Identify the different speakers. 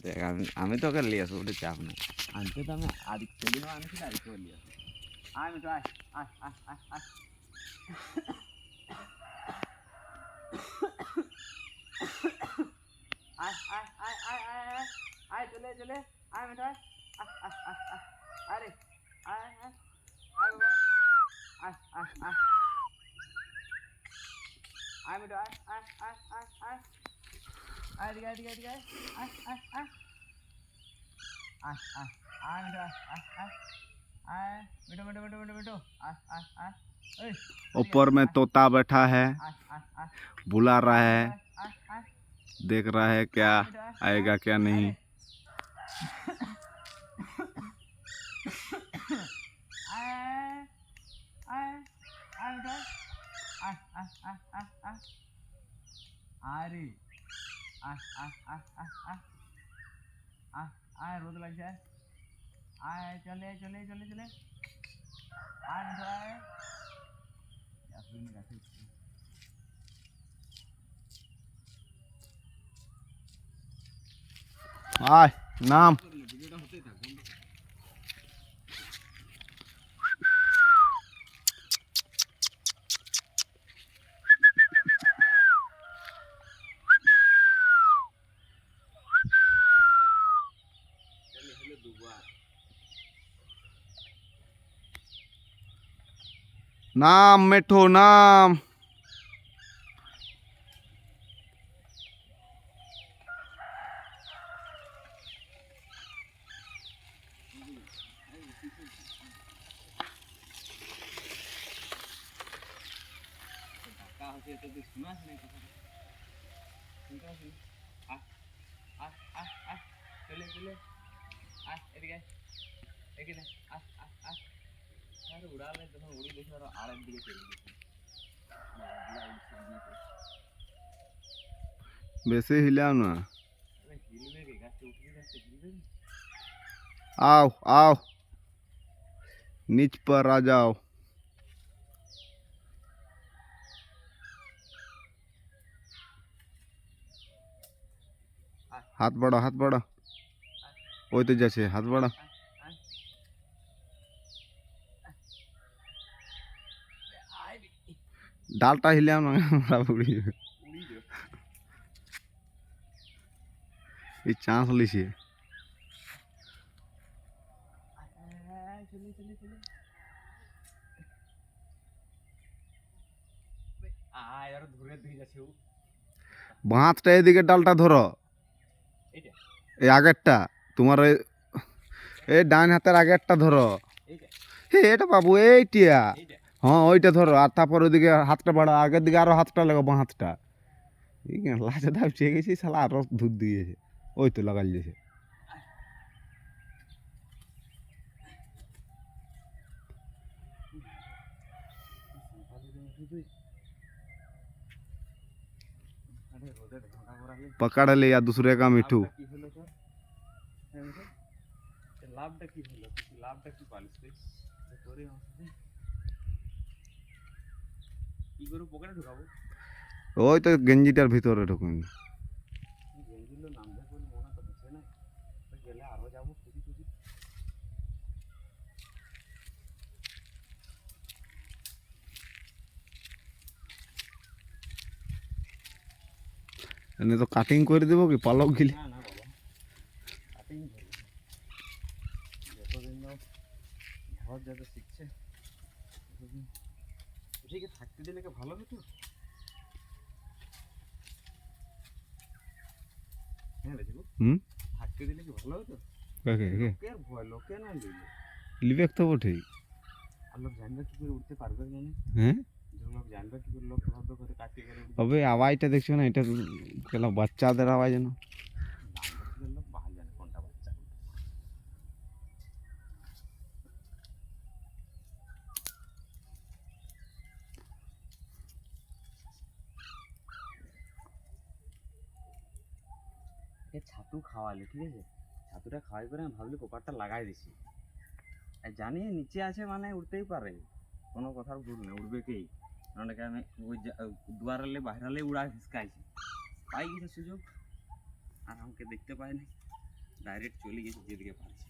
Speaker 1: দেখ আমি তোকে নিয়ে আসবো, ওটা চাপ না। আনতে তো আমি সেদিনও আনছি, আরেকটু নিয়ে আসবো। আয় মিঠু আয়, আয় আয় আয় আয় আয় আয় আয় আয় আয় আয় আয় চলে চলে আয় মিঠু আয় আয় আয় আয় আয় আরে আয় আয় আয় বাবা আয় আয় আয় আয় মিঠু আয় আয় আয় আয় আয় আয় এদিকে এদিকে এদিকে আয় আয় আয় আয় আয় আয় আয় মিঠু আয় আয় আয় आय बेटो बेटो बेटो बेटो बेटो आय आय आय ओए
Speaker 2: ऊपर में तोता बैठा है,
Speaker 1: आय आय आय
Speaker 2: बुला रहा है,
Speaker 1: आय आय
Speaker 2: देख रहा है क्या आएगा क्या नहीं।
Speaker 1: आय आय आय बेटा आय आय आय आय आय अरे आय आय आय आय आय आय आय रोद लग जाए आय चले चले चले चले आय बेटा आय या फिर नहीं रखे
Speaker 2: आय नाम नाम मिठू नाम।
Speaker 1: धक्का होते तो सुना नहीं कथा सुनता सुन आ आ आ आ चले चले आ एदिके एकिने आ आ आ यार उड़ाले तो उड़ी देखो और आड़े दिके चले
Speaker 2: बेसे हिलाओ ना।
Speaker 1: अरे हिलवे के गाछ उठे जाते हिलवे
Speaker 2: आओ आओ नीच पर आ जाओ। हाथ बढ़ा हाथ बढ़ा ওই তো যাচ্ছে হাত বাড়া ডালটা হিলাও না উড়ি এই চান্স লিছে
Speaker 1: चले चले चले आ यार घुरे দিয়ে যাচ্ছে ও
Speaker 2: বাঁধটা এদিকে ডালটা ধরো
Speaker 1: এইটা
Speaker 2: এই আগেরটা তোমার এই ডান হাতের আগেরটা ধরো
Speaker 1: এইটা
Speaker 2: এটা বাবু এইটিয়া
Speaker 1: এইটা
Speaker 2: হ্যাঁ ওইটা ধরো আর তারপর ওইদিকে হাতটা বাড়া আগের দিকে আরো হাতটা লাগাবো বাঁ হাতটা লাচে ধাপ চেয়ে গেছি শালা আরো ধূর দিয়েছে ওই তো লাগাই দিয়েছে पकड़ ले या दूसरे का मिठू
Speaker 1: লাভটা কি হলো লাভটা কি পালিস তোরে কি করে পকেটে ঢুকাবো
Speaker 2: ওই তো গেঞ্জিটার ভিতরে ঢুকুন
Speaker 1: গেঞ্জিলো নামবে বলে মনে তো দিচ্ছে না গেলে আরো যাবো খুঁজি খুঁজি
Speaker 2: এনে তো কাটিং করে দেবো কি পালক গিলে
Speaker 1: না না বাবা কাটিং করবো যতদিন না ঘর যাতে শিখছে ততদিন এদিকে থাকতে দিলে কি ভালো হতো হ্যাঁ রে
Speaker 2: হুম
Speaker 1: থাকতে দিলে কি ভালো হতো
Speaker 2: কাকে কে
Speaker 1: লোকের ভয় লোকে না দিলে
Speaker 2: লিবেক তো বটেই
Speaker 1: আর লোক জানবে কি করে উঠতে পারবে না
Speaker 2: হ্যাঁ
Speaker 1: লোক জানবে কি করে লোক ভাববে করে কাটিয়ে গেলে
Speaker 2: তবে আওয়াজটা দেখছো না এটা কেন বাচ্চাদের আওয়াজ না
Speaker 1: লোক ভালো জানে কোনটা বাচ্চা ছাতু খাওয়ালে ঠিক আছে ছাতুটা খাওয়াই করে আমি ভাবলি পোকারটা লাগাই দিছি আর জানি নিচে আছে মানে উঠতেই পারে কোনো কথার ভুল নেই উঠবে কেই অনেকে আমি ওই দুয়ারালে বাইরালে উড়া ভিসকাইছি পাই গেছে সুযোগ আর আমাকে দেখতে পাই না ডাইরেক্ট চলে গেছে যেদিকে পারছে